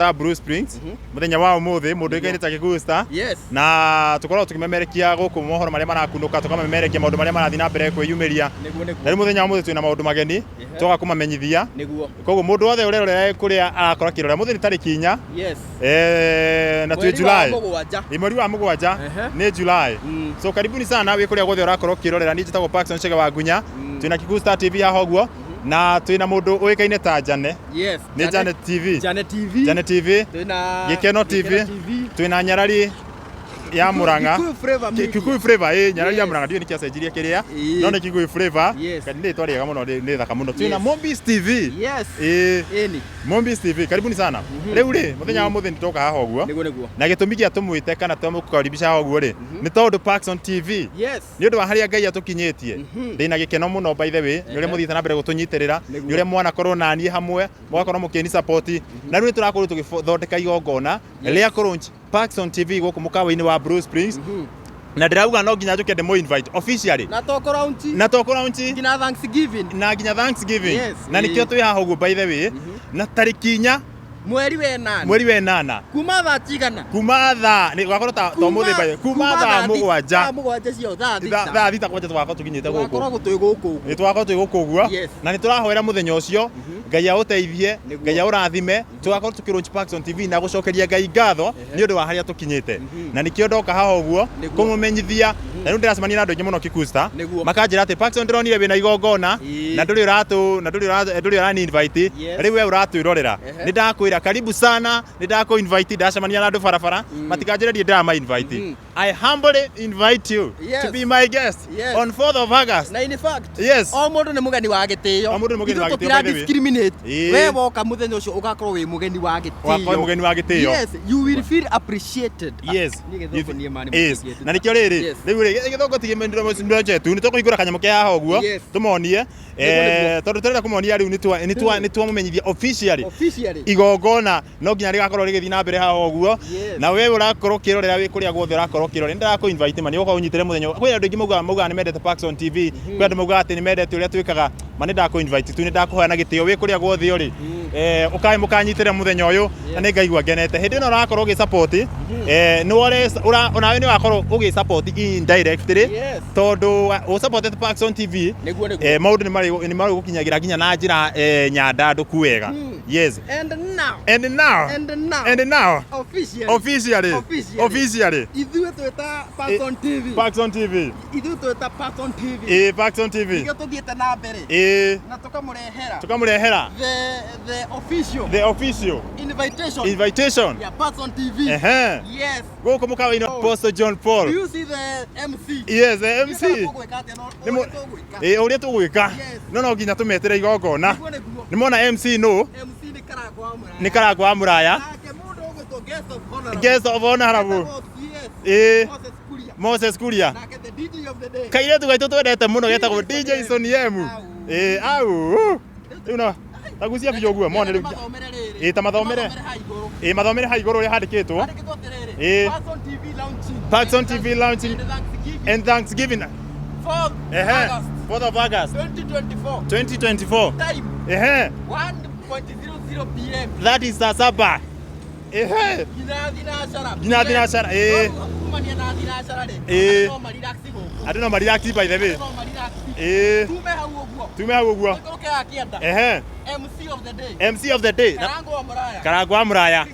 Bruce Springs muthenya wa umuthi mundu ikaine ta GIKUYU Star na tukorwo tukimemerekia guku mohoro maria marakunduka tukamemerekia maundu maria marathi na mbere kwiyumiria na muthenya wa umuthi twina maundu mageni tuga kumamenyithia koguo mundu wothe urerorera kuria arakora kirore muthi ni tariki 4 na twi July mweri wa mugwanja ni July so karibuni sana wi kuria guothe urakora kirorera ni njitagwo Paxson chega wa ngunya twina GIKUYU Star TV haha guo na twina mundu uikaine ta Jane ni Jane TV twina Gikeno TV twina Nyarari ya Muranga GIKUYU flavor Nyarari ya Muranga ndio nikiacenjiria kiria no ni GIKUYU flavor kandi ni twariega muno ni thaka muno twina Mombis TV Mombis TV karibuni sana riu ri muthenya wa muthi nitoka haha guo na gitumi gia tumwite kana tumukaribisha haha guo ri ni tondu Paxson TV ni undu wa haria Ngai atukinyitie ndina gikeno muno by the way ni uri muthite na mbere gutunyitirira ni uri mwana korwo nani hamwe mwakorwo mukini support na riu turakorwo tugithondeka igongona ria kurunch Paxson TV guku mukawa-ini wa Bruce Springs na ndirauga no nginya njuke ndemo invite officially na toko launch nginya Thanksgiving na nikio twi haha guo by the way na tariki 4 mweri we 8 kuma tha cigana ni gwakorwo ta muthi by kuma tha mugwanja cio tha thita kwanja twakorwo tukinyite guku ni twakorwo twi guku guo na ni turahoera muthenya ucio Ngai auteithie Ngai aurathime twakorwo tukirunch Paxson TV na gucokeria Ngai ngatho ni undu wa haria tukinyite na nikio ndoka haha uguo kumumenyithia na ndiracemania na andu aingi muno GIKUYU Star makanjira ati Paxson ndironire wina igongona na nduri urani invite riu we uratwirorera ni ndakwira karibu sana ni ndako invite ndacemania na andu barabara matikanjirerie ndama invite I humbly invite you to be my guest on 4th of August na in fact o mundu ni mugeni wa gitio we woka muthenya ucio ugakorwo wi mugeni wa gitio you will feel appreciated na nikio riri riu githongo tigimendiro jetu ni tukuhingura kanyamo kia haha uguo tumonie tondu turenda kumonia riu ni twamumenyithia officially igongona no nginya rigakorwo rigithi na mbere haha uguo na we urakorwo kirorera wi kuria guothe urakorwo kirorera ndako invite mani uko unyitire muthenya kwi andu ingi mauga ni mendete Paxson TV kwi andu mauga ati ni mendete uria twikaga mani ndako invite tu ni ndakuheana gitio wi kuria guothe uri ukai mukanyitire muthenya uyu na ni ngaigua ngenete hindi no urakorwo gi support ni wore onawe ni wakorwo ugi support indirectly tondu u support Paxson TV maundu ni mari gukinyagira nginya na njira nyanda nduku wega and now officially ithuĩ twĩta Paxson TV Paxson TV nĩkĩo tũthiĩte na mbere na tukamurehera the official invitation ya Paxson TV guku mukawa-ini Apostle John Paul you see the MC the MC uria tugwika no nginya tumetere igongona ni mona MC ni Karagwa wa Muraya guest of honor Moses Kuria kaire tu gaitu twendete muno getagwo DJ Soniem au uno tagucia biyo guo mone riu ta mathomere ha iguru ria handikitwo Paxson TV launching and Thanksgiving 4th of August 2024 time 1:00 PM that is Saba Ginathina I don't know Mariachi by the way tume hau guo MC of the day Karagwa wa Muraya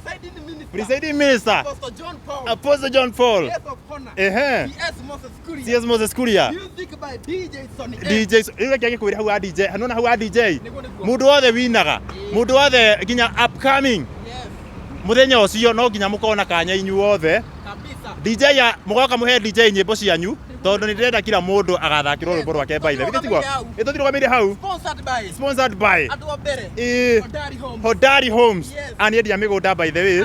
presiding minister Apostle John Paul CS Moses Kuria DJ ile kenge kwira hau DJ hanona hau DJ mundu wothe winaga mundu wothe nginya upcoming muthenya ucio no nginya mukona kanya inyu wothe DJ ya mugoka muhe DJ nyimbo cianyu tondu ni ndirenda kila mundu agathakirwo rwimbo rwake by the way gitiguo ituthirugamire hau sponsored by Hodari Homes ani endia migunda by the way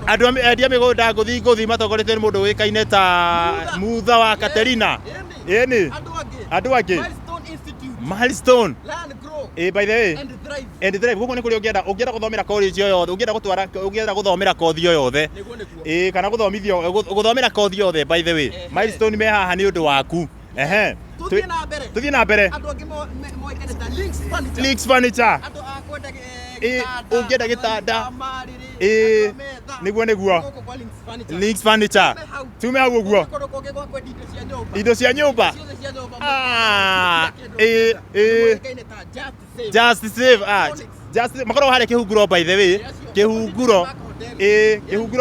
andu endia migunda nguthi matongorete ni mundu wikaine ta mutha wa Katerina andu angi Milestone by the way and drive guko ni kuri ungienda guthomera college yoyothe ungienda guthomera kothi yoyothe kana guthomera kothi yothe by the way Milestone me haha ni undu waku tuthie na mbere andu angi moikaneta Links Furniture andu akwenda ungienda gitanda niguo Links Furniture tume hau uguo indo cia nyumba Just Save just makoro hare kihunguro by the way kihunguro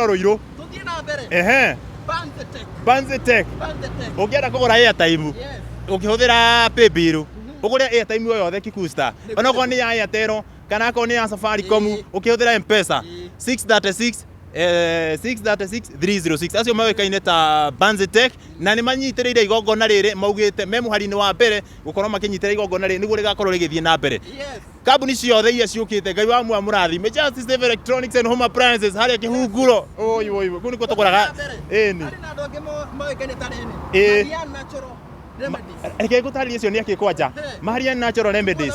ruiru Banzetech ungienda kugura airtime ukihuthira paybill ugure airtime yothe Gikuyu Star ona ko ni ya Airtel kana ko ni ya Safaricom ukihuthira M-Pesa 636 acio mawekaine ta Banzetech na ni manyitĩrĩire igongona rĩrĩ maugĩte me mũhari-inĩ wa mbere gũkorwo makinyitĩrĩra igongona rĩrĩ nĩguo rĩgakorwo rĩgĩthiĩ na mbere kambuni ciothe iria ciũkĩte Ngai wa muoyo mũrathime Just Save Electronics and Home Appliances harĩa kĩhunguro kũu nĩkuo tũgũraga reke ngũtarĩrie icio nĩ akĩ kwanja Marian Natural Remedies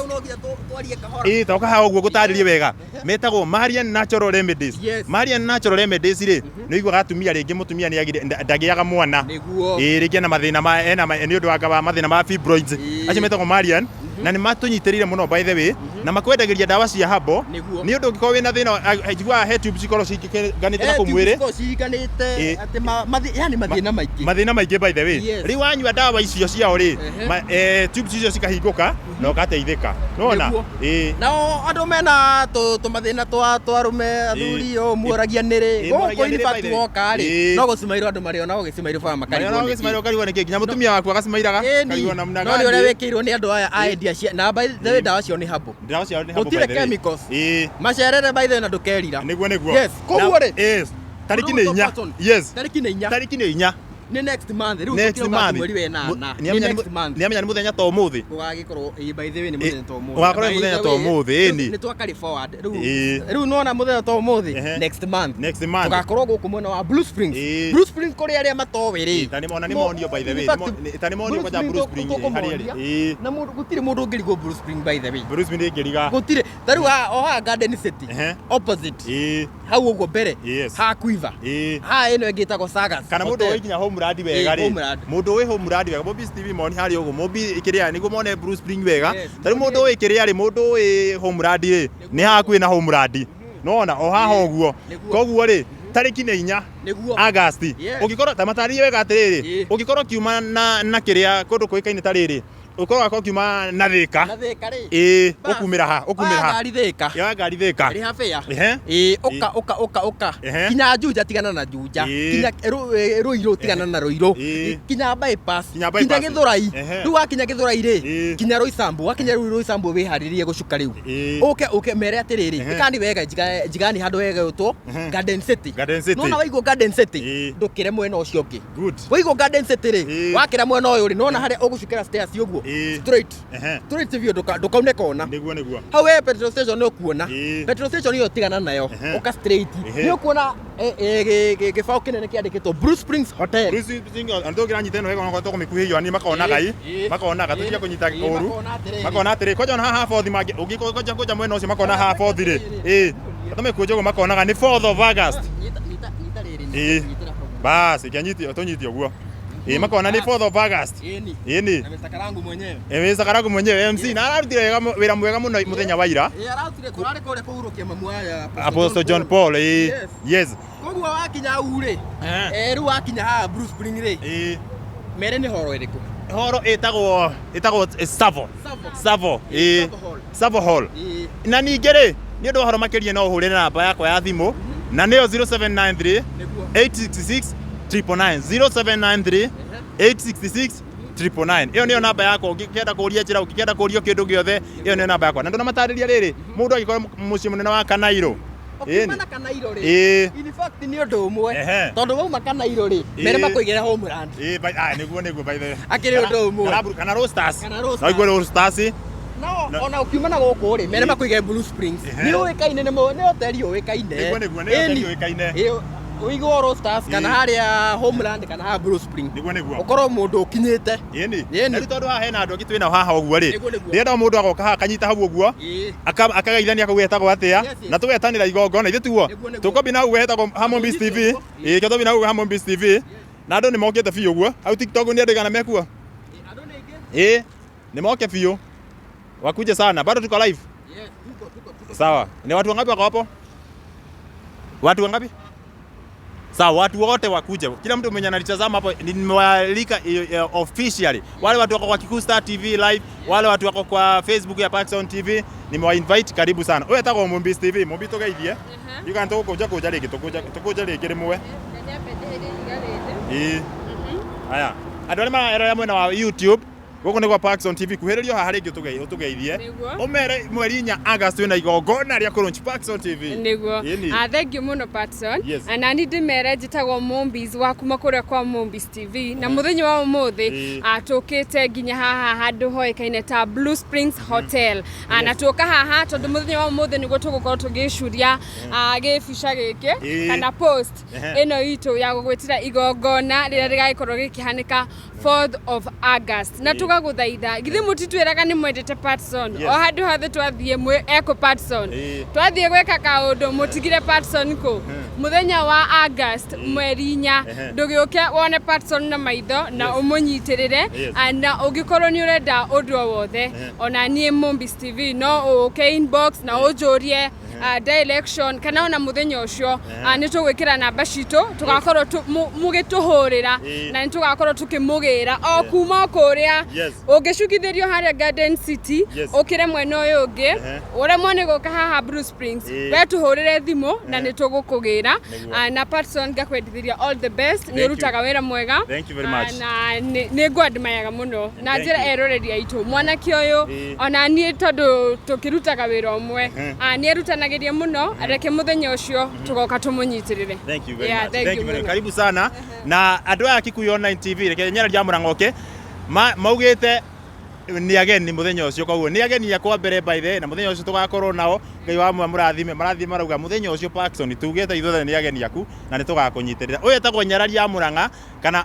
toka haha ũguo ngũtarĩrie wega metagwo Marian Natural Remedies Marian Natural Remedies rĩ nĩ iguaga atumia rĩngĩ mũtumia nĩ ndagĩaga mwana rĩngĩ na mathĩna nĩ ũndũ wa mathĩna ma fibroids acio metagwo Marian na nĩ matũnyitĩrĩire mũno by the way na makwendagĩria ndawa cia habo nĩ ũndũ ũngĩkorwo wĩna thĩna njiguaga he tubes cikorwo ciganĩte na kũu mwĩrĩ mathĩna maingĩ by the way rĩu wanyua ndawa icio ciao rĩ tubes icio cikahingũka na ũgateithĩka nona nao andũ mena tũmathĩna twa arũme athuri muoragia nĩrĩ gũkũ in fact woka rĩ no gũcimairwo andũ marĩ ona gũcimairwo makarigwo nĩkĩ nginya mũtumia waku agacimairaga karigwo namna gani no nĩ ũrĩa wĩkĩirwo nĩ andũ aya a India na by the way ndawa cio nĩ habo gũtirĩ chemicals macerere by the way na ndũkerira nĩguo yes koguo rĩ tariki nĩ 4 yes tariki nĩ 4 ni next month riu tukiroga mweri we na next month ni amenya ni muthenya to muthi ugagikorwo by the way ni muthenya to muthi ugakorwo ni muthenya to muthi ni twakari forward riu nona muthenya to muthi next month tugakorwo guku mwena wa Blue Springs kuri aria matowe ri tani mona ni monio by the way tani monio kwa Blue Springs hari na mundu gutire mundu ngirigo Blue Springs by the way Blue Springs ngiriga gutire tariu oha Garden City opposite hau ugo mbere ha kuiva ha eno ngitagwo Sagas kana mundu wikinya home radi wega ri mundu wi home radi wega Mobi TV moni hari ugo Mobi ikiria niguo mone Blue Springs wega tari mundu wi kiria ri mundu wi home radi ri ni hakuĩ na home radi nona o haha uguo koguo ri tariki nĩ 4 August ũngĩkorwo ta matariĩ wega atĩrĩrĩ ũngĩkorwo kiuma na kiria kũndũ kũĩkaine ta rĩrĩ ukorwa kwa kiuma na thika ukumira ha ngari thika ri hafia oka kinya juja tigana na juja kinya ruiro tigana na ruiro kinya bypass kinya githurai ru wakinya githurai ri kinya roisambu wakinya roisambu we haririe gucuka riu uke mere atiriri ikani wega jigani handu wega utwo Garden City nona waigwo Garden City ndukire mwena ucio ungi waigwo Garden City ri wakira mwena uyu ri nona haria ugucukira stairs uguo straight view ndukaune kona niguo hau petrol station ni ukuona petrol station iyo tigana nayo uka straight ni ukuona gibao kinene kiandikitwo Blue Springs Hotel ando kiranyita no wega ngotoko mikuhio ani makona gai makona tutia kunyita uru makona atiri koja na haha forth magi ugikoja koja mwena ucio makona haha forth ri atome kujogo makona ga ni 4th of August basi kianyiti tonyiti oguo makona ni 4th of August ni Mr. Karangu mwenyewe MC na ararutire wira mwega muno muthenya wa ira ararutire turare kore kuhurukia mamu aya Apostle John Paul yes koguo wakinya ure riu wakinya ha Blue Springs ri mere ni horo iriku horo itagwo Savo Hall na ningĩ rĩ nĩ ũndũ horo makĩria no ũhũrĩre namba yakwa ya thimũ na nĩyo 0793 866 999 0793 866 iyo niyo namba yakwa ũngĩkenda kũria njĩra ũngĩkenda kũrio kĩndũ gĩothe iyo niyo namba yakwa na ndona matarĩria rĩrĩ mũndũ angĩkorwo mũciĩ mũnene wa Kanairo mana Kanairo ri in fact ni ũndũ ũmwe tondũ wauma Kanairo ri mere makũigĩra Homeland niguo by the way akĩrĩ ũndũ ũmwe kana Roasters no igwe Roasters no ona ukiuma na gũkũ ri mere makũigĩra Blue Springs ni ũĩkaine nĩ hoteli ũĩkaine niguo nĩ hoteli ũĩkaine uigo Roasters kana haria Homeland kana ha Blue Springs ukorwo mundu ukinyite ni tondu ha hena andu angitwina haha uguo ri ndienda mundu agoka haha kanyita hau uguo akagaithania akagwetagwo atia na tugetanira igongona ithu tuo tukombi na uwe hetagwo Harmonies TV kyotobi na uwe Harmonies TV na andu ni mokite biu uguo au TikTok ni andu igana mekuo ni moke biu wakuje sana bado tuko live Sawa. Ni watu wangapi wako hapo? Watu wangapi? Sawa, watu wote wakuja. Kila mtu mwenye analitazama hapo nimewaalika officially. Wale watu wako kwa Kikuyu Star TV live, wale watu wako kwa Facebook ya Paxson TV, nimewainvite karibu sana. Wewe taka Mombis TV, Mombis toka hivi You can talk kuja leki tukuja leki rimwe. Aya. Andũ arĩa mararora mwena wa YouTube gũkũ nĩ kwa Paxson TV kuhĩrĩrio haha rĩngĩ ũtũgeithie ũmere mweri 4 August wĩna igongona rĩa kũrũnchi Paxson TV nĩguo thank you mũno Paxson na nĩ ndĩmere njĩtagwo Mombis wa kuma kũrĩa kwa Mombis TV na mũthenya wa ũmũthĩ tũkĩte nginya haha handũ hoĩkaine ta Blue Springs Hotel na tũka haha tondũ mũthenya wa ũmũthĩ nĩguo tũgũkorwo tũgĩcuria gĩbica gĩkĩ kana post ĩno itũ ya gũgwĩtĩra igongona rĩrĩa rĩgagĩkorwo gĩkĩhanĩka 4th of August na tugaguthaitha githĩ mũtitwĩraga nĩ mwendete Paxson o handũ hothe twathiĩ eko Paxson twathiĩ gwĩka kaũndũ mũtigire Paxson kũ mũthenya wa August mweri 4 ndũgĩũke wone Paxson na maitho na ũmũnyitĩrĩre na ũngĩkorwo nĩ ũrenda ũndũ o wothe ona niĩ Mombis TV no ũke inbox na ũnjũrie direction kana ona mũthenya ũcio nĩ tũgwĩkĩra namba citũ tũgakorwo mũgĩtũhũrĩra na nĩ tũgakorwo tũkĩmũgĩra o kuma kũrĩa ũngĩcukithĩrio harĩa Garden City ũkĩre mwena ũyũ ũngĩ ũremwo nĩ gũka haha Blue Springs we tũhũrĩre thimũ na nĩ tũgũkũgĩra na Paxson ngakwendithĩria all the best nĩ ũrutaga wĩra mwega na nĩ ngwandĩmayaga mũno na njĩra eroreri aitũ mwanake ũyũ ona niĩ tondũ tũkĩrutaga wĩra ũmwe nĩ erutanagĩria mũno reke mũthenya ũcio tũgoka tũmũnyitĩrĩre. Thank you very much. Thank you very much. Karibu sana na andũ aya Kikuyu Online TV reke nyararia mũrangoke maugĩte ni ageni muthenya ucio koguo ni ageni yakwa mbere by the na muthenya ucio tugakorwo nao ngai wa mwe marathime marauga muthenya ucio Paxson tugete ithuothe ni ageni yaku na ni tugakunyitirira uyu etagwo Nyararia Muranga kana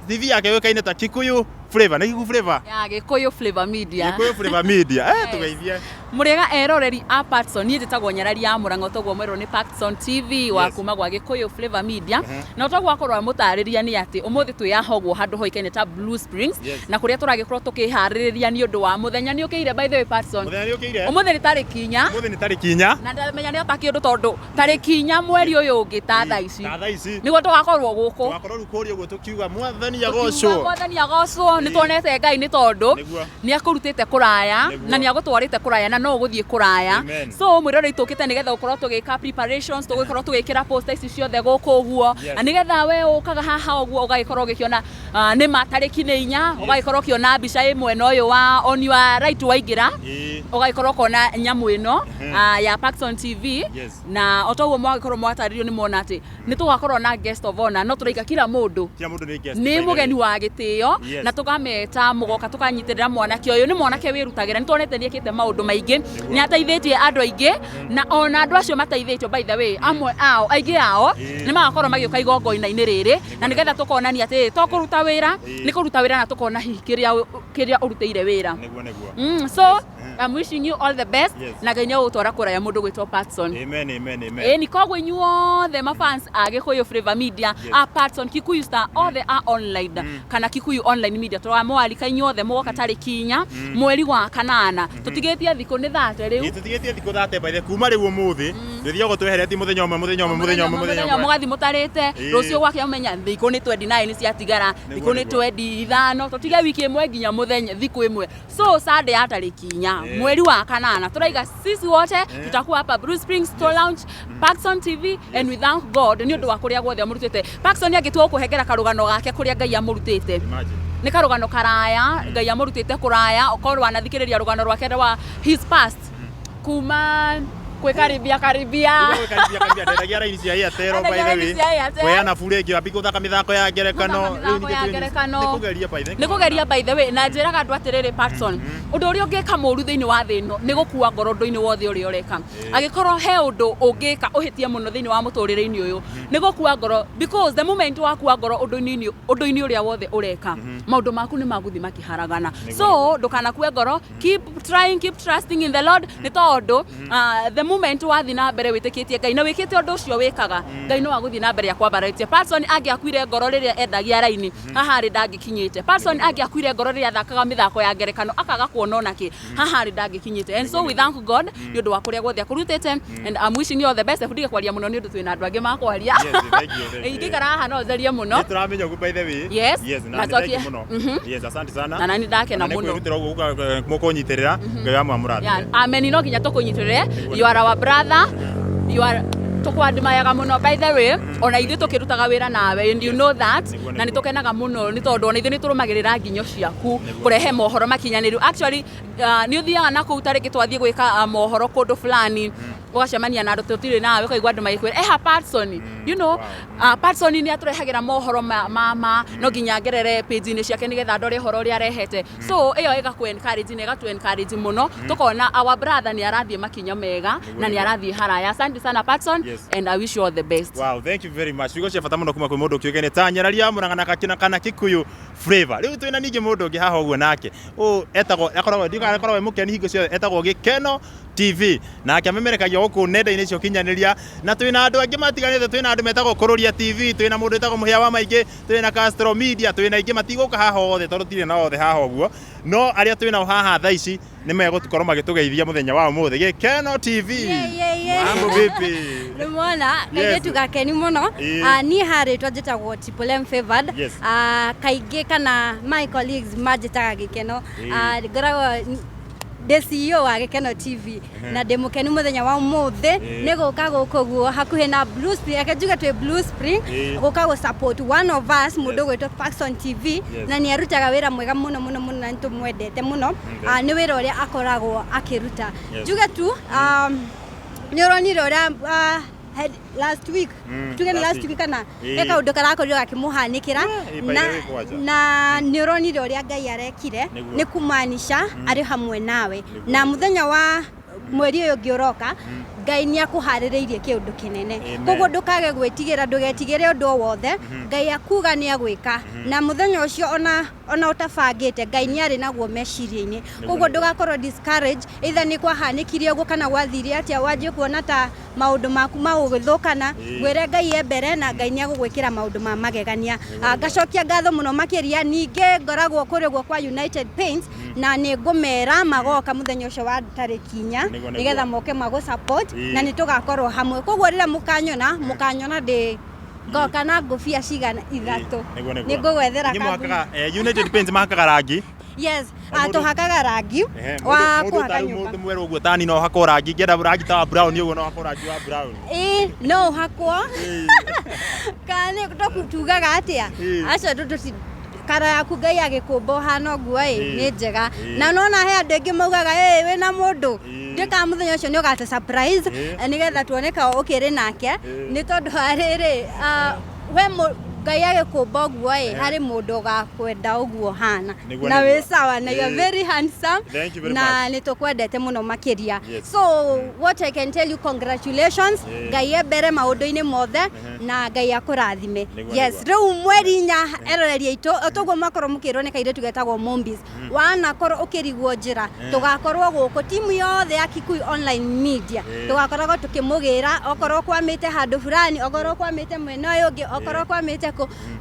TV yake wekaine ta Kikuyu Flavor ni Kikuyu Flavor ya Gikuyu Flavor Media Gikuyu Flavor Media tugeithie murega eroreri a Paxson ni njitagwo Nyararia Muranga togwo mwero ni Paxson TV wa kuma gwa Gikuyu Flavor Media na togwo akorwo mutariria ni ati umuthi twiyahogwo handu hoikaine ta Blue Springs na kuria turagikorwo tukihaririria ni undu wa muthenya ni ukire by the way Paxson muthenya ni ukire umuthi ni tariki 4 na ndamenya ni ataki undu tondu tariki 4 mweri uyu ungi ta thaa ici niguo tugakorwo guku tugakorwo rukuri uguo tukiuga mwathani agocwo ni tuonete Ngai ni tondu ni akurutite kuraya na ni agutwarite kuraya na no guthie kuraya so mwirore itukite nigetha ukorwo tugika preparations tugikorwo tugikira post ici ciothe guku uguo nigetha we ukaga haha uguo ugagikorwo ugikiona ni matariki ni 4 ugagikorwo ukiona mbica imwe no yo wa on your right waingira ugagikorwo kona nyamu ino ya Paxson TV na otoguo mwagikorwo mwataririo ni mona ati ni tugakorwo na guest of honor no turaika kila mundu ni guest ni mugeni wa gitio na tukameta mugoka tukanyitirira mwanake uyu ni mwanake wirutagira ni tuonete ni ekite maundu maingi ni ateithĩtie andũ aingĩ na ona andũ acio mateithĩtio by the way amwe ao aingĩ ao ni magakorwo magĩũka igongona-inĩ rĩrĩ na nigetha tukonania ati to kũruta wĩra ni kũruta wĩra na tukona hihi kĩrĩa ũrutĩire wĩra so I'm wishing you all the best na Ngai nĩũgũtwara kũraya mũndũ gwĩtwo Paxson amen ni koguo inyuothe mafans a Gikuyu Flavor Media a Paxson Kikuyu Star othe a online kana Kikuyu Online Media twamwalika inyuothe mũgoka tariki 4 mweri wa 8 tutigetie thikũ nĩ 30 rĩu tutigetie thikũ 30 by the kuma rĩu ũmũthĩ thithio gũtwehereti mũthenya ũmwe mũgathi mũtarĩte rũciũ gwake ũmenya thikũ nĩ 29 ciatigara thikũ nĩ 25 tutige wiki ĩmwe nginya mũthenya thikũ ĩmwe so Sunday ya tariki 4 mweri wa 8 turaiga sisi wote tutakuwa hapa Blue Springs to launch Paxson TV and we thank God ni undu wa kuria guothe amurutite Paxson agitwo kuhengera karugano gake kuria Ngai amurutite ni karugano karaya Ngai amurutite kuraya okorwo wanathikiriria rugano rwake rwa his past kuma kwĩkaribia ndedagia raini cia Airtel by the way kweana bure ingĩ wambi guthaka mithako ya ngerekano nĩ kugeria by the way na njĩraga andũ atĩrĩrĩ Paxson ũndũ ũrĩa ũngĩka mũru thĩinĩ wa thĩ ĩno nĩ gũkua ngoro ũndũ-inĩ wothe ũrĩa ũreka agĩkorwo he ũndũ ũngĩka ũhĩtie mũno thĩinĩ wa mũtũrĩre-inĩ ũyũ nĩ gũkua ngoro because the moment wakua ngoro ũndũ-inĩ ũrĩa wothe ũreka maũndũ maku nĩ magũthiĩ makĩharagana so ndũkanakue ngoro keep trying keep trusting in the Lord nĩ tondũ the moment wathi na mbere witikitie Ngai na wikite undu ucio wikaga Ngai no aguthi na mbere akwa baratie Paxson angiakuire ngoro riria endagia raini haha ri ndangikinyite Paxson angiakuire ngoro riria thakaga mithako ya ngerekano akaga kuona naki haha ri ndangikinyite and so we thank God ni undu wa kuria guothe akurutite and I'm wishing you all the best ndige kwaria muno ni undu twina andu angi makwaria ingikara haha no zeria muno turamenya ku by the way yes na thank muno yes asante sana na ni ndake na muno kwirutira mukunyitirira Ngai amurathime amen no nginya tukunyitirire you are our brother you are tukwandimayaga muno by the way ona ithu tukirutaga wira nawe and you know that na ni tukenaga muno ni tondu ona ithu ni turumagirira nginyo ciaku kurehe mohoro makinyaniru actually ni uthiaga na ku tariki twathie gwika mohoro kundu fulani ugacemania na andu tutire nawe ukaigua andu magikwira Paxson you know Paxson ni aturehagira mohoro mama no nginya ngerere page ni ciake nigetha ndore horo ria rehete so iyo iga ku encourage ni ga tu encourage muno tukona our brother ni arathie makinya mega na ni arathie haraya asante sana Paxson and I wish you all the best. Wow, thank you very much. Wigo chefata muno kuma kwi mundu kiugene ta nyararia murangana kakina kana Kikuyu flavor. Riu twina ningi mundu ngi haha uguo nake. Etagwo akorwo mukeni hingo cio etagwo Gikeno TV na akiamemerekagia guku nenda-ini cio kinyaniria na twina andu angi matiganite twina andu metagwo Kururia TV twina mundu etagwo Muhia wa Maingi twina Castro Media twina ingi matiguka haha othe tondu tire na othe haha uguo no aria twina haha thaa ici ni megutukorwo magitugeithia muthenya wa umuthi Gikeno TV mambo vipi Lumona kaige tugakeni muno ni haritwa njitagwo Triple M Favored kaige kana my colleagues majitaga Gikeno ngoragwo the CEO wa Gikeno TV na ndemukeni muthenya wa umuthi ni guka guku guo hakuhi na Blue Spring akajuga twi Blue Spring guka go support one of us mundu gwitwa Paxson TV na ni arutaga wira mwega muno muno muno na nitumwendete muno ni wira uria akoragwo akiruta juga tu ni uronire uria last week tugene last week kana eka undu karakorirwo gakimuhanikira na ni uronire uria Ngai arekire ni kumanisha ari hamwe nawe na muthenya wa mweri uyu ngiuroka Ngai ni akuhaririirie kiundu kinene koguo ndukage gwitigira ndugetigire undu wothe Ngai akuga ni agwika na muthenya ucio ona utabangite Ngai ni ari naguo meciria-ini koguo ndugakorwo discourage either ni kwahanikirie uguo kana gwathirie atia wanjie kuona ta maundu maku magugithukana gwire Ngai embere na Ngai ni agugwikira maundu ma magegania ngacokia ngatho muno makiria ninge ngoragwo kurigwo kwa United Paints na ni ngumera magoka muthenya ucio wa tariki 4 nigetha moke mago support na ni tugakorwo hamwe koguo rira mukanyona ndi ngoka na ngufia cigana ithatu ni ngugwethera kaga United Paints mahakaga rangi yes atuhakaga rangi wa kuhaka nyumba mundu mweru uguo tani no hakora rangi ngenda rangi ta brown uguo no hakora rangi wa brown no hakwa kane tukutugaga atia acio tutu kara yaku Ngai agikumba hano guo ni njega na nona he andu engi maugaga wina mundu ndika muthenya ucio ni ugate surprise nigetha tuoneka ukiri nake ni tondu hariri we Ngai agikumba guo hari mundu gakwenda uguo hana na we sawa na you are very handsome na nitukwendete muno makiria so what I can tell you congratulations Ngai ebere maundu-ini mothe na Ngai akurathime yes riu mweri 4 eroreria itu tuguo makorwo mukirwo ni kaire tugetagwo Mombis wana korwo ukirigwo njira tugakorwo guku timu yothe ya Kikuyu online media tugakorwo tukimugira okorwo kwamite handu fulani okorwo kwamite mwena uyu ungi okorwo kwamite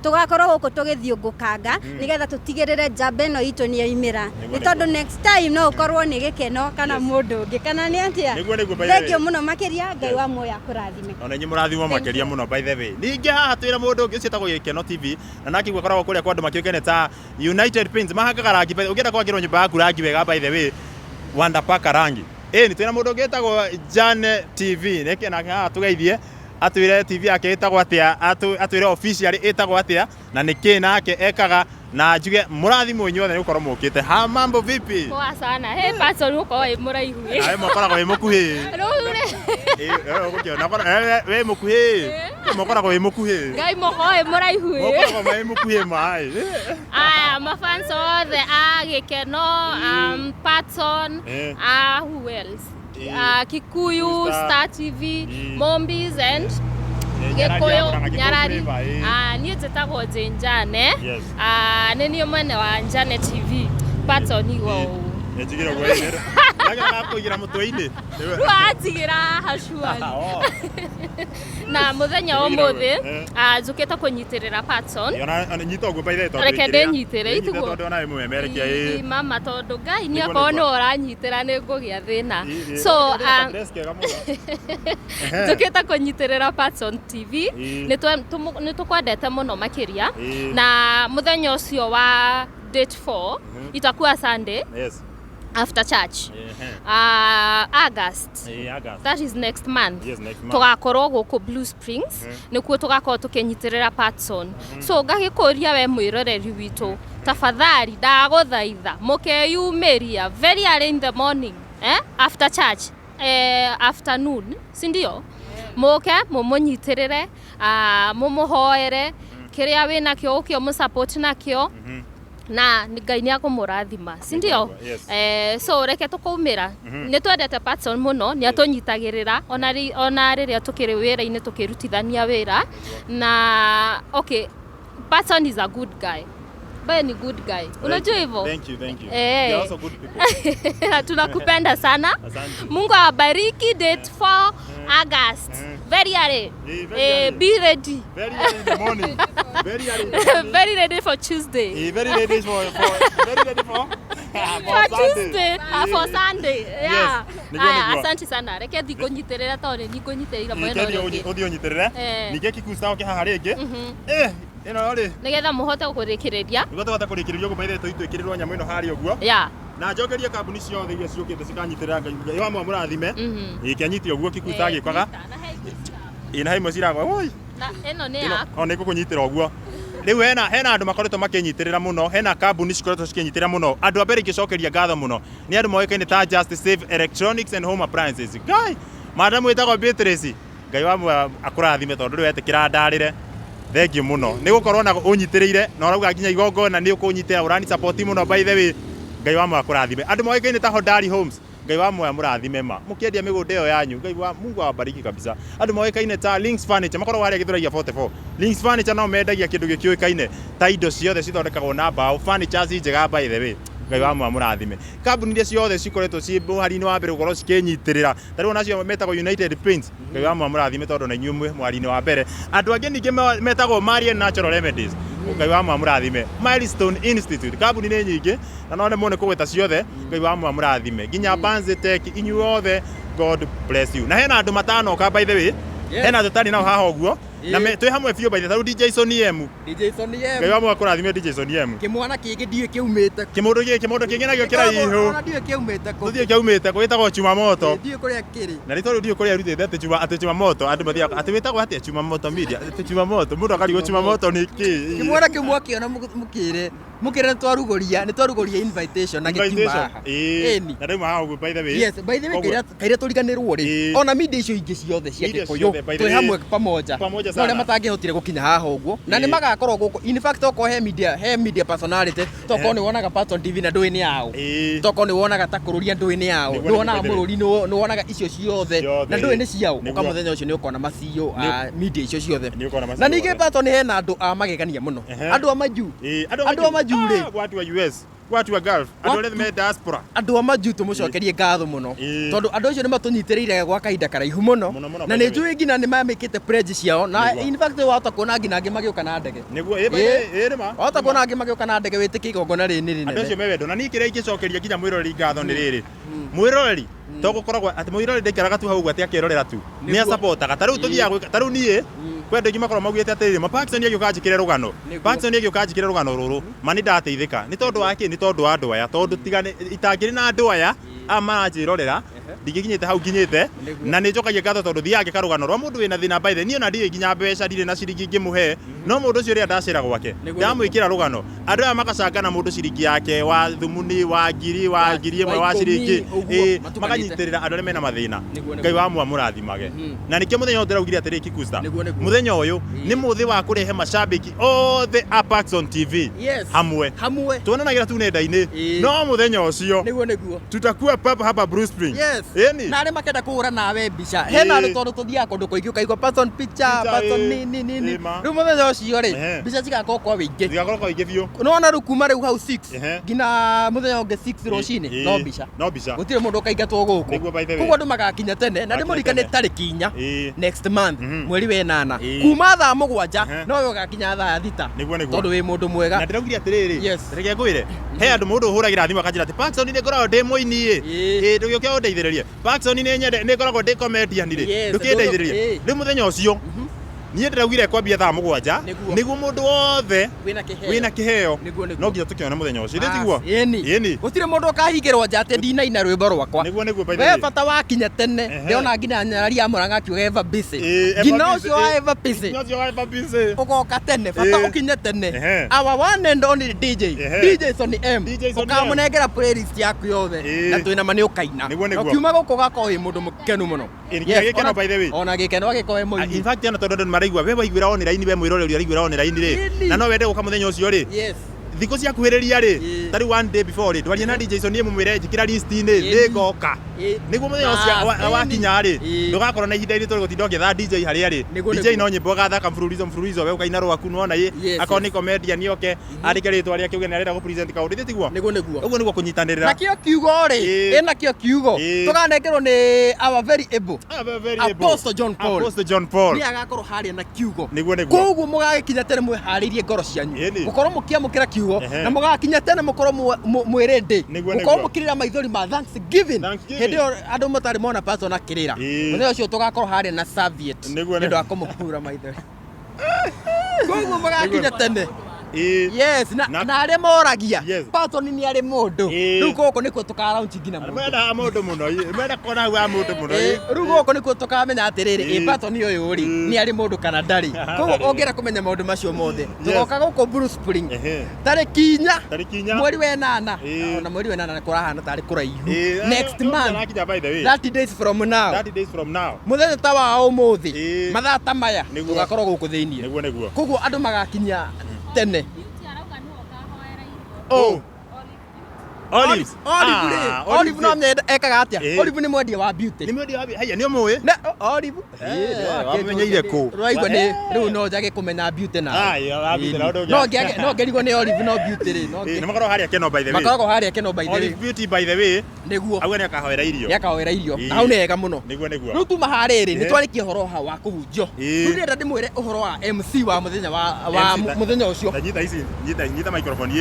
tugakorwo guku tugithiungukanga nigetha tutigirire jambe no itu ni yaimira ni tondu next time no ukorwo ni Gikeno kana mundu ungi kana ni atia thank you muno makiria Ngai wa moyo akurathime ona nyi murathimo makiria muno by the way ninge haha twira mundu ungi ucietagwo Gikeno TV na nakigwa koragwo kuria kwa andu makiukene ta United Paints mahakaga rangi ungienda kwakirwo nyumba yaku rangi wega by the way wanda paka rangi ni twina mundu ungi etagwo Jane TV neke na haha tugeithie atwire TV yake etagwo atia atwire officially etagwo atia na niki nake ekaga na njuge murathimo nyothe ni ukorwo mukite ha mambo vipi poa sana Paxson uko muraihu mokoragwo wi mukuhi we mukuhi mokoragwo wi mukuhi Ngai moko muraihu mokoragwo wi mukuhi mai mafans othe Gikeno Paxson who else Kikuyu, Star TV, Mombis and Gikuyu, Nyarari. Niĩ njĩtagwo Njane. Nĩ niĩ mwene wa Njane TV. Paxson igwo. Nĩnjigire gwe. Ndaga kugira mutwe-ini. Watigĩra hacua. Na muthenya ũmũthĩ njũkĩte kũnyitĩrĩra Paxson. Ona nyita ũguo by the way. Reke ndĩnyitĩre ituguo. Tondũ ona mũmemerekia ĩ. Mama tondũ Ngai nĩ akorwo nĩ ũranyitĩra nĩ ngũgĩa thĩna. So njũkĩte kũnyitĩrĩra Paxson TV. Nĩ tũkwendete mũno makĩria. Na muthenya ũcio wa date 4 itakuwa Sunday. Yes. After church. August. That is next month. Yes, next month. Tugakorwo gũkũ Blue Springs. Nĩkuo tugakorwo tũkĩnyitĩrĩra Paxson. So ngagĩkũria we mwĩroreri witũ. Tafadhali ndagũthaitha mũkeyumĩria very early in the morning. After church. Afternoon. Si ndio? Mũke mũmũnyitĩrĩre. Mũmũhoere. Kĩrĩa wĩ nakĩo ũkĩo mũsupport nakĩo. Na Ngai nĩ akũmũrathima si ndio? So reke tũkaumĩra nĩ twendete Paxson mũno nĩ atũnyitagĩrĩra ona rĩrĩa tũkĩrĩ wĩra-inĩ tũkĩrutithania wĩra na okay Paxson is a good guy. Bye ni good guy. Unajua hivyo? Thank you. You're also good people. Tunakupenda sana. Mungu awabariki. Date 4 August. Very early. Be ready. Very early in the morning. Very early. Very ready for Tuesday. Very ready for Tuesday. For Sunday. Yeah. Asante sana. Reke thikũnyitĩrĩra tondũ nĩ kũnyitĩrĩra mwena ũrĩa. Ũthiĩ ũnyitĩrĩre. Ningĩ kikusta oke haha rĩngĩ. Ĩno rĩ. Nĩgetha mũhote kũrĩkĩrĩria. Nĩguo tũhote kũrĩkĩrĩria ũguo maithe twĩkĩrĩrwo nyamũ ĩno harĩa ũguo. Yeah. Na njokerie kambuni ciothe iria ciũkĩte cikanyitĩrĩra Ngai wa mũrathime. Kĩanyiti ũguo kikusta agĩkwaga. Ina imwe ciragwa oi. Na ĩno nĩ yaku. Ona ĩkũnyitĩra ũguo. Rĩu hena andũ makoretwo makĩnyitĩrĩra mũno, hena kambuni cikoretwo cikĩnyitĩrĩra mũno. Andũ a mbere ingĩcokeria ngatho mũno. Nĩ andũ moĩkaine ta Just Save Electronics and Home Appliances. Ngai, madamu ĩtagwo Beatrice. Ngai wa akũrathime tondũ rĩu etĩkĩra ndarĩre. Thengiũ mũno. Nĩ gũkorwo na ũnyitĩrĩire na ũrauga nginya igongona nĩ ũkũnyitĩra ũrani support mũno by the way. Ngai wa akũrathime. Andũ moĩkaine ta Hodari Homes. Ngai wa mũrathime ma. Mũkĩendia mĩgũnda ĩyo yanyu. Ngai wa Mungu awabariki kabisa. Andũ moĩkaine ta Links Furniture. Makoragwo harĩa Gĩthũrai 44. Links Furniture no mendagia kĩndũ gĩkĩũĩkaine ta indo ciothe cithondekagwo na mbaũ. Furniture njega by the way. Ngai wa mũrathime. Kambuni iria ciothe cikoretwo ci mũhari-inĩ wa mbere gũkorwo cikĩnyitĩrĩra. Tarĩu nacio metagwo United Paints. Ngai wa mũrathime tondũ na inyuĩ mũhari-inĩ wa mbere. Andũ angĩ ningĩ metagwo Marian Natural Remedies. Ngai wa mũrathime. Milestone Institute. Kambuni nĩ nyingĩ na no nĩ kũgweta ciothe. Ngai wa mũrathime. Nginya Banze Tech inyuothe God bless you. Na hena andũ matanoka by the way. Hena andũ tani nao haha ũguo. Na twĩ hamwe biũ by the way. DJ Sonny M. Ngai wa mũrathime DJ Sonny M. Kĩmwana kĩngĩ ndiũĩ kĩumĩte. Kĩmũndũ kĩngĩ nakĩo kĩraihu. Ona ndiũĩ kĩumĩte kũ. Tũthiĩ kĩumĩte kũ gĩtagwo Chumamoto. Ndiũĩ kũrĩa kĩrĩ. Na rĩtwa rĩu ndiũĩ kũrĩa rutĩte atĩ Chumamoto. Andũ mathiaga atĩ wĩtagwo atĩa Chumamoto Media. Atĩ Chumamoto. Mũndũ akarigwo Chumamoto nĩ kĩ. Kĩmwana kĩu mwakĩona mũkĩre. Mũkĩre nĩtwarugũria invitation na gĩtima haha. Ĩni. Na rĩu haha ũguo by the way. Yes, by the way kaira tũriganĩrwo rĩ. Ona media icio ingĩ ciothe cia Gĩkũyũ. Twĩ hamwe pamoja. Nĩ matangĩhotire gũkinya haha ũguo. Na nĩ magakorwo gũkũ. In fact toko he media personality. Toko nĩ wonaga Paxson TV na ndũĩ nĩ yao. Toko nĩ wonaga ta kũrũria ndũĩ nĩ yao. Nĩ wonaga mũrũri nĩ wonaga icio ciothe. Na ndũĩ nĩ ciao. Ũkamũthenya ũcio nĩ ũkona macio media icio ciothe. Na ningĩ Paxson hena andũ a magegania mũno. Andũ a maju. Andũ a maju rĩ. Watu wa US. Watu wa Gulf. Andũ arĩa me diaspora. Andũ a maju tũmũcokerie ngatho mũno. Tondũ andũ acio nĩ matũnyitĩrĩire gwa kahinda karaihu mũno. Na nĩ njũĩ nginya nĩ mamĩkĩte pledge ciao. Na in fact wahota kuona nginya angĩ magĩũka na ndege. Nĩguo ĩ ma. Wahota kuona angĩ magĩũka na ndege wĩtĩkie igongona rĩrĩ nĩ rĩnene. Andũ acio me wendo. Na niĩ kĩrĩa ingĩcokeria nginya mwĩroreri ngatho nĩ rĩrĩ. Mwĩroreri tũgũkoragwo atĩ mwĩroreri ndaikaraga tu hau ũguo atĩ akĩrorera tu. Nĩ asapotaga. Tarĩu tũthiaga tarĩu niĩ kwenda ingĩ makorwo maugĩte atĩrĩrĩ Paxson nĩagĩũka njĩkĩre rũgano. Paxson nĩagĩũka njĩkĩre rũgano rũrũ. Mani ndateithĩka. Nĩ tondũ wa kĩ? Nĩ tondũ wa andũ aya. Tondũ tigane itangĩrĩ na andũ aya maranjĩrorera ndingĩkinyĩte hau nginyĩte na nĩ njokagia ngatho tondũ thiaga karũgano rwa mũndũ wĩna thĩna by the niĩ ona ndirĩ nginya mbeca ndirĩ na ciringi ingĩmũhe no mũndũ ũcio rĩrĩa ndacĩra gwake ndamwĩkĩra rũgano andũ aya makacangana mũndũ ciringi yake wa thumuni wa ngiri ĩmwe wa ciringi makanyitĩrĩra andũ arĩa mena mathĩna Ngai wa mũrathimage na nĩkĩo mũthenya ũyũ ndĩraugire atĩrĩ Kikusta mũthenya ũyũ nĩ mũthĩ wa kũrehe macambiki othe a Paxson TV hamwe tuonanagira tu nenda-inĩ no mũthenya ũcio tutakuwa papa hapa Blue Spring Yes. Na arä makenda kå hå ra nawe mbica hena andå tondå tå thiaga kå ndå kå ingä å kaigua person picture person nini rä u må thenya å cio rä mbica cigakorwo kwa wä ingä nona rä u kuma rä u hau 6 nginya må thenya å ngä 6 rå cinä no mbica gå tirä må ndå å kaingatwo gå kå koguo andå magakinya tene na ndä må rikane tarä kinya next month mweri wa 8 kuma thaa 7 no we å gakinya thaa 6 tondå wä må ndå mwega na ndä raugire atä rä rä reke ngwä re he andå må ndå å hå ragä ra thimå akanjä ra atä Paxson nä ngoragwo ndä må ini ndå gä å kä å ndeithä rä rie Paxson nä ngoragwo ndä komediani rä ndå kä ndeithä rä rie rä må thenya å cio niä ndä raugire kwambia thaa 7 nä guo må ndå wothe wä na kä heo no nginya tå kä ona må thenya å cio ndä tiguo gå tirä må ndå å kahingä rwo nja atä ndinaina rwä mbo rwakwa we bata wakinya tene ndäona nginya nyarari ya må ranga akiuga eva busy ngina å cio wa eva busy å goka tene bata å kinye tene our one and only DJ Sonny M å kamå nengera playlist yaku yothe na twä nama nä å kaina å kiuma gå kå gakorwo wä må ndå må kenu må no ona gä keno agä korwo wä må ini we waiguira online we mwiroreri araiguira online ri na no wende guka muthenya ucio ri thikå cia kuhĩrĩria rĩ tarĩ one day before rĩ ndwaria na DJ Sonny mũmwĩre njĩkĩra list-inĩ nĩ ngoka nĩguo mũthenya ũcio wakinya rĩ ndũgakorwo na ihinda iritũ gũtinda ũgĩetha DJ harĩa rĩ DJ no nyĩmbo ũgathaka mfululizo we ũkaina rwaku nĩwona akorwo nĩ comedian nĩoke andĩke rĩtwa rĩake uge nĩ arenda gũ-present kaũndũ ithĩ tiguo ũguo nĩguo kũnyitanĩrĩra nakĩo kiugo rĩ ĩnakĩo kiugo tũkanengerwo nĩ our very able Apostle John Paul nĩ agakorwo harĩa na kiugo koguo mũgagĩkinya tene mwĩharĩirie ngoro cianyu gũkorwo mũkĩamũkĩra kiugo na mugakinya tene mukorwo mwirindi mukorwo mukirira maithori ma Thanksgiving hindi andu mutari mona Paxson akirira muthenya ucio tugakorwo hari na serviette ndio akomukura maithori koguo mugakinya tene yes na aria moragia Paxson ni ari mundu riu goko nikuo tukaraunchi ngina mundu mwenda mundu muno mwenda kona wa mundu muno riu goko nikuo tukamenya atiriri Paxson uyu uri ni ari mundu kana ndari koguo ongira kumenya maundu macio mothe tugoka guko Blue Spring tarikinya mweri wa 8 na mweri wa 8 kurahana tari kuraihu next month 30 days from now muthenya ta wa umuthi mathaa ta maya tugakorwo guku thiini koguo andu magakinya tene Olive no mnyenda ekaga atia Olive ni mwendia wa beauty haya nĩ mũĩ Olive wamenyeire kũ rwaigua nĩ rĩu no njage kũmenya beauty na no ngerigwo nĩ Olive no beauty rĩ nĩ makoragwo harĩa Keno by the way makoragwo harĩa Keno by the way Olive beauty by the way nĩguo auga nĩ akahoera irio na hau nĩ hega mũno nĩguo rĩu tuma harĩrĩ nĩ twarĩkia ũhoro ha wa kũhunjio rĩu ndĩrenda ndĩmwĩre ũhoro wa MC wa mũthenya wa mũthenya ũcio nyita microphone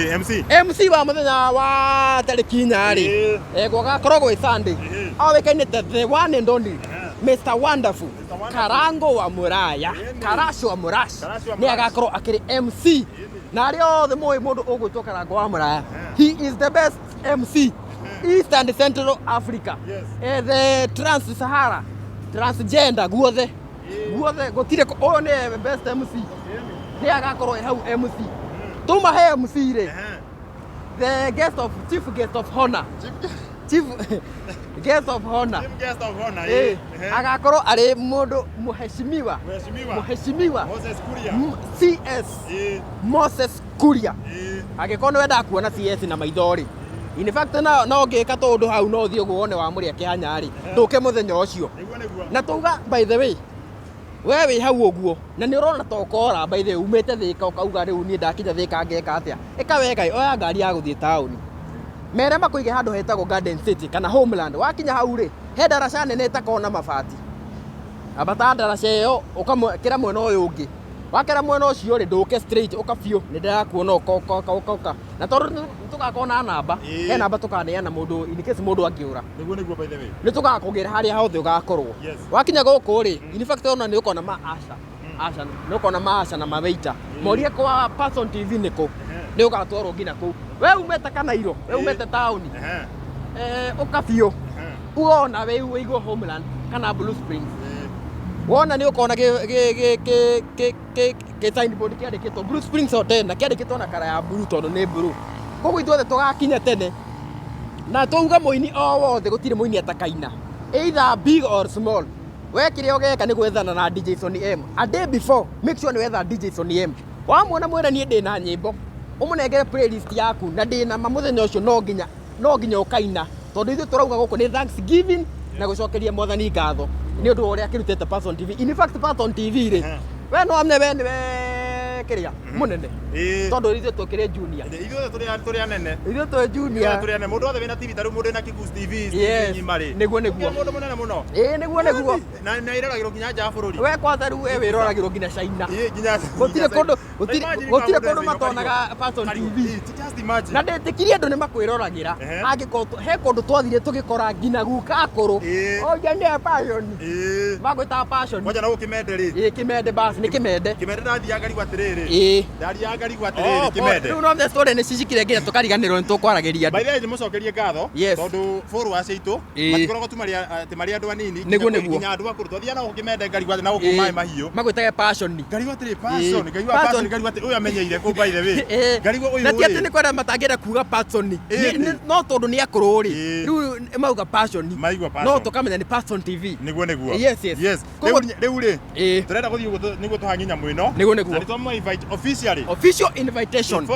MC wa mũthenya wa tarikinya rĩ gũgakorwo gwĩ Sunday oĩkaine ta the one and only Mr Wonderful Karango wa Muraya Karasho wa Murash nĩ agakorwo akĩrĩ MC na arĩa othe mũĩ mũndũ ũgwĩtwo Karango wa Muraya he is the best MC East and Central Africa the Trans-Sahara transgender guothe gũtirĩ ũyũ nĩ best MC nĩ agakorwo hau MC tuma he MC rĩ the chief guest of honor agakorwo ari mundu muheshimiwa CS Moses Kuria agikorwo ni wenda kuona CS na maithori in fact no ngika tondu hau no thio guone wa muri akihanya ri nduke muthenya ucio na tuga by the way we wi hau uguo na ni urona tokora by the way umete thika ukauga riu ni ndakinya thika ngeka atia ikawe kai oya ngari ya guthie tauni mere makuige handu hetagwo Garden City kana Homeland wakinya hau ri he daraca nene itakona mabati abata daraca iyo ukamwekera mwena uyu ungi wakera mwena ucio ri nduke straight ukafio ni ndirakuona uka na tondu tukakona namba he namba tukaneana mundu in case mundu angiura niguo by the way ni tukakugera haria hothe ugakorwo wakinya guku ri in fact ona ni ukona ma asha ni ukona ma asha na maweita morie kwa Paxson TV niko ni ugatwarwo ngina ku we umete Kanairo we umete tauni ukafio uona we uigwo Homeland kana Blue Springs wona ni ukona ke signboard kiandikitwo Blue Springs Hotel na kiandikitwo na kara ya blue tondu ni blue koguo ithuothe tugakinya tene na tuuga muini o wothe gutire muini atakaina either big or small we kiria ugeka ni gwethana na DJ Sonny M a day before make sure ni wetha DJ Sonny M wamwona mwira ni ndina nyimbo umunengere playlist yaku na ndina mamuthenya ucio no nginya ukaina tondu ithu turauga guku ni Thanksgiving na gucokeria mwathani ngatho ni undu uria akirutete Paxson TV. In fact Paxson TV ri we no amne we kiria munene tondu ithu tukire junior ithu turi anene ithu tu junior turi anene mundu othe wina TV taru mundu na GIKUYU TV nyimari niguo mundu munene muno niguo na iroragirwo nginya nja bururi we kwanza ru we wiroragirwo nginya China nginya gutire kundu matonaga Paxson TV just imagine na ndetikirie andu ni makwiroragĩra angĩkorwo he kundu twathire tugikora nginya guka akuru oje ni Paxson magwita Paxson moja na ukimende ri kimende basi ni kimende ndathia ngarigwa atiriri ndathia ngarigwa atiriri kimende riu no the story ni cicikire nginya tukariganirwo ni tukwarageria by the way mucokerie ngatho tondu followers aitu matikoragwo tu mari andu anini nginya andu akuru twathia na ukimende ngarigwa na ukumai mahiu magwitage Paxson ngarigwa atiri Paxson ngarigwa atiri uyu amenyeire ku by the way ngarigwa uyu na tiati ni kwenda matangira kuga Paxson no tondu ni akuru ri riu mauga Paxson no tukamenya ni Paxson TV niguo yes riu ri turenda guthii niguo tuhanginya mwino niguo twamu invite official invitation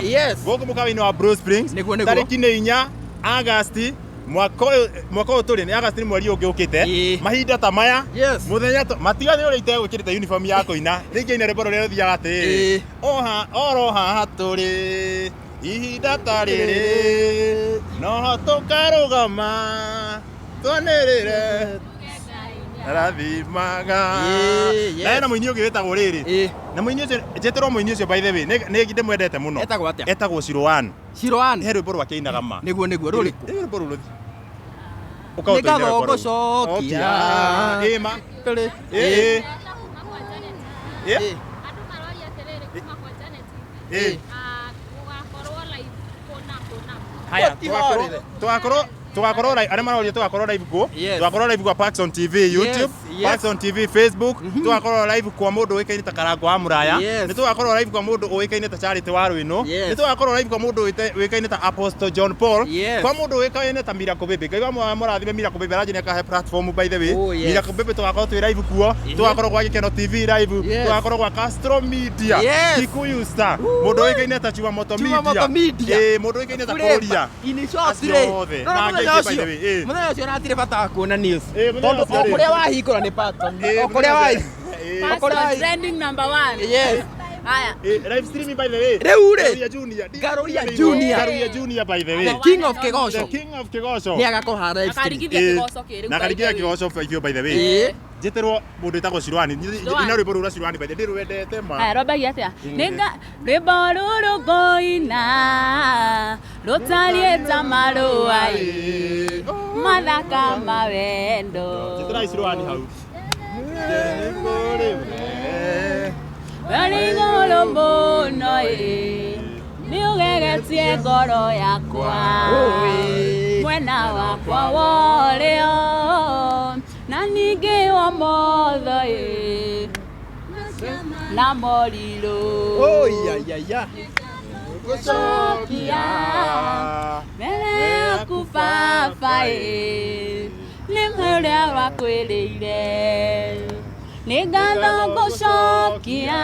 yes gogo mukawa-ini wa Blue Springs tariki ni 4 August mwaka uyu turi ni August ni mweri ungi ukite mahinda ta maya muthenya matigane uri ite gwikirite uniform ya kuina ringi ine reboro rero thia ati oro haha turi ihinda ta riri no tukarugama twanirire rathimaga na muini ungi wetagwo riri na muini ucio njeterwo muini ucio by the way ni ndimwendete muno etagwo atia etagwo Shiroan he rwimbo rwake inagama niguo ruriku rwimbo ruthi ukautå gucokia ma haya tugakorwo aria maroria tugakorwo live ku tugakorwo live kwa Paxson TV YouTube Paxson TV Facebook tugakorwo live kwa mundu uikaine ta Karango wa Muraya ni tugakorwo live kwa mundu uikaine ta Charity wa Rwino ni tugakorwo live kwa mundu uikaine ta Apostle John Paul kwa mundu uikaine ta Miracle Baby ngai murathime Miracle Baby rajine ka platform by the way Miracle Baby tugakorwo twi live kuo tugakorwo kwa Gikeno TV live tugakorwo kwa Castro Media GIKUYU Star mundu uikaine ta Chuma Moto Media mundu uikaine ta Kuria muthenya ucio natire bata wa kuona news tondu okuria wahingura ni Paxson okuria trending number 1 haya live streaming by the way riu ri Garuya Junior by the way the king of Kigosho ni agakoha live stream na karigithia Kigosho by the way njeterwo mundu etagwo Shirwani ina rwimbo rura Shirwani by the way ndirwendete ma robagia atia rwimbo ruru ngoina rutarie ta maruai mathaka mawendo njetera Shirwani hau Barigolo muno ni ugegetie ngoro yakwa mwena wakwa worio na ningi wa motho na moriro gucokia mbere yaku baba nĩ ũrĩa wakwĩrĩire nĩ ngatho ngũcokia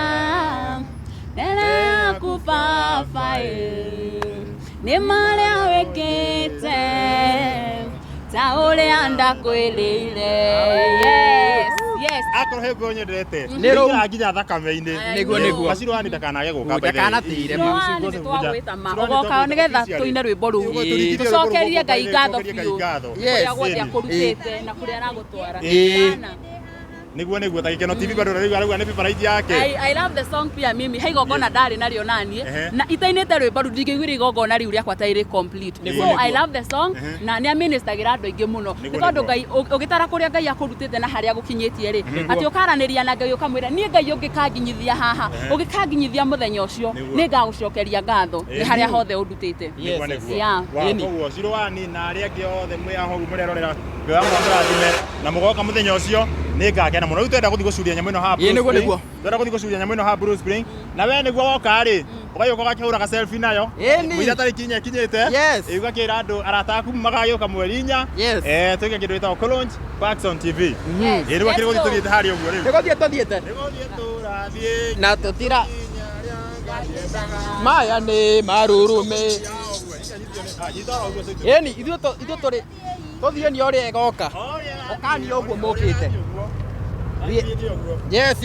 mbere yaku baba nĩ marĩa wĩkĩte ta ũrĩa ndakwĩrĩire akorwo he ngoro nyendete nĩra nginya thakame-inĩ nĩguo Macirwani ndakanage gũka ndakanatĩire ũgoka nĩgetha tũine rwĩmbo rũu tũcokerie Ngai ngatho biũ kũrĩa guothe akũrutĩte na kũrĩa aragũtwara niguo ta Gikeno TV bado rauga nĩ favorite yake I love the song pia mimi he igongona ndarĩ narĩo nanie na itainĩte rwĩmbo rũu ndingĩiguire igongona rĩu rĩakwa tarĩ complete so I love the song na nĩ aministagĩra andũ aingĩ mũno nĩ tondũ Ngai ũgĩtara kũrĩa Ngai akũrutĩte na harĩa gũkinyĩtie rĩ atĩ ũkaranĩria na Ngai ũkamwĩra niĩ Ngai ũngĩkanginyithia haha ũngĩkanginyithia mũthenya ũcio nĩ ngagũcokeria ngatho nĩ harĩa hothe ũndutĩte koguo Shirwani na arĩa angĩ othe mwĩ aho mũrerorera Ngai amũrathime na mũgoka mũthenya ũcio nĩ ngakena mũno rĩu twenda gũthiĩ gũcuria nyamũ ĩno ha twenda gũthiĩ gũcuria nyamũ ĩno ha Blue Spring na we nĩguo woka rĩ ũgagĩũka ũgakĩhũra selfie nayo mũira tarĩki 4 ikinyĩte ũgakĩra andũ arata aku magagĩũka mweri 4 twĩke kĩndũ gĩtagwo College Paxson TV rĩu akĩrĩ gũthiĩ tũthiĩte harĩa ũguo rĩu nĩgũthiĩ tũthiĩte na tũtira maya nĩ marũrũme ithuĩ tũrĩ Tuthieni ori egoka. Okani oguo mokite. Yes.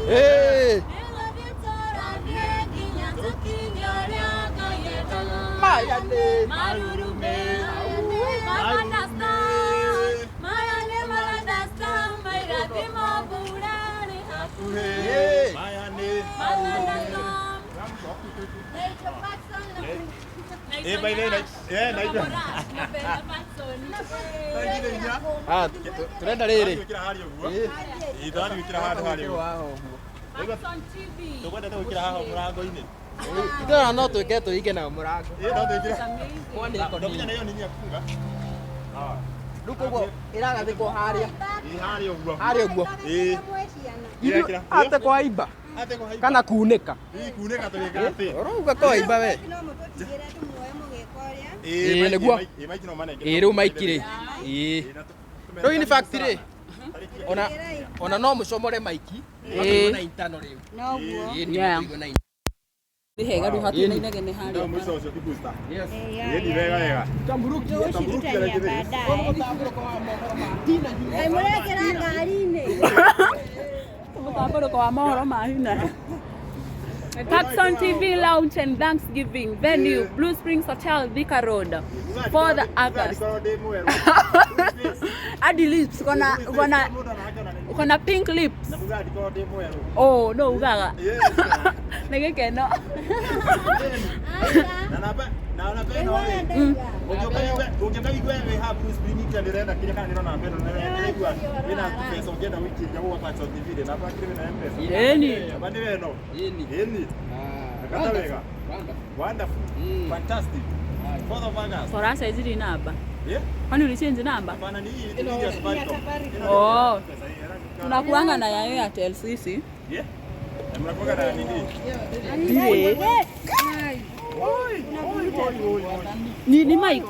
Hey. Mayane. Turenda riri. Ito no twike tuige na murango. Ruko go iraga thiko haria. Haria uguo. Ate kwa iba. Kana kuuneka. Kuuneka tuliga ati. Uruga kwa iba we. Neguo. Riu maikire. Riu in fact ri. Ona no mucomore maiki. Na intano riu. No guo. Hega ruhatu na inegene hari. No mwiso ucio kibusta. Yes. Yeni wega. Tamburuki baadaye. Ai murekera ngari-ini. Mutambũrũko wa mohoro ma hina. Paxson TV launch and Thanksgiving venue Blue Springs Hotel Thika Road 4th August. Adi lips kona pink lips. Oh no ugaga. Negekeno. Wonderful. Fantastic. 4th of August. For us is it number? Yeah. Kwani ulichange number? Hapana ni hii ya Safaricom. Oh. Tunakuanga na ya Airtel sisi. Yeah. Mnakuanga na nini? Ni mic.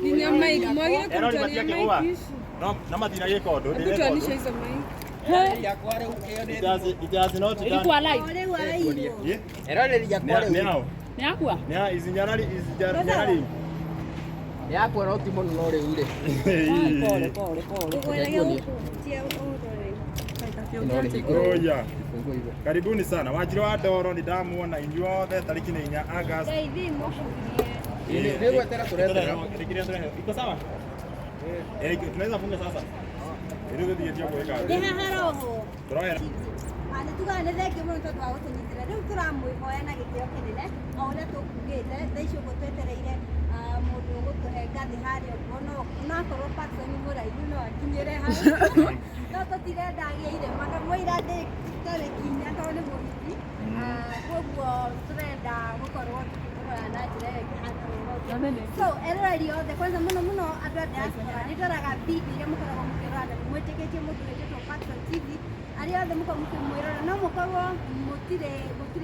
Ni mic. Mwagire kumtania mic. No, nama thina gikondo. Kutanisha hizo mic. Ilikuwa live. Yakwa. Nya izinyarari. Yakwa no timo no re ure. Pole. Oya. Karibuni sana. Wajiri wa Ndoro ni ndamuona inyuothe tariki ni 4 August. Ndio tena tureta. Iko sawa? Tunaweza funga sasa. Ndio ndio kuweka. Turaera. Ana tugane thenge muno tondu wa gutunyitira riu turamwihoya na gitio kinene o uria tukugite thaicio gutwetereire mundu gutuhe ngathi hari uguo no akorwo Paxson muraihu no akinyire hari no tutirenda agĩire makamwĩra tarĩki 4 tondũ nĩ mũhiki koguo turenda gũkorwo tukĩmũrora na njĩra ĩyo ĩkĩhana wega. So eroreri othe kwanza mũno andũ a diaspora nĩ ndoraga video iria mũkoragwo mũkĩrora na mwĩtĩkĩtie mũndũ wĩtĩtwo Paxson TV arĩa othe mũkorwo mũkĩmwĩrora no mũkorwo mũtirĩ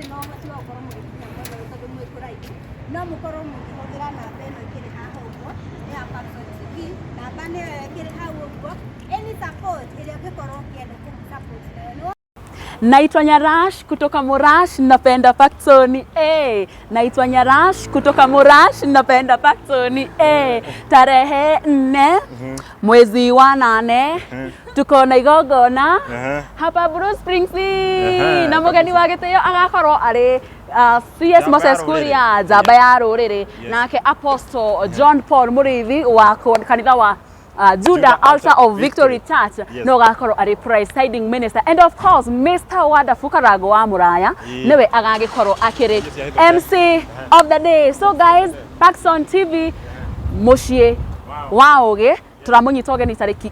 na ũhoti wa gũkorwo mũgĩkinya mũndũ tondũ mwĩ kũraihu no mũkorwo mũkĩhũthĩra namba ĩno ĩkĩrĩ haha ũguo ya Paxson TV namba nĩyo ĩkĩrĩ hau ũguo any support ĩrĩa ũngĩkorwo ũkĩenda kũmũsupport nayo. Naitwa Nyarash kutoka Morash, napenda Paxson. Naitwa Nyarash kutoka Morash, napenda Paxson. Tarehe 4 mwezi wa 8 tuko na igongona hapa Blue Springs na mugeni wa gitio agakorwo ari CS Moses Kuria njamba ya ruriri nake Apostle John Paul Murithi wa kanitha wa Judah Altar of Victory Church no gakorwo ari presiding minister and of course Mr. Wonderful Karago wa Muraya niwe agagikorwo akiri MC of the day. So guys, Paxson TV mucie wa ugi turamunyita ugeni tariki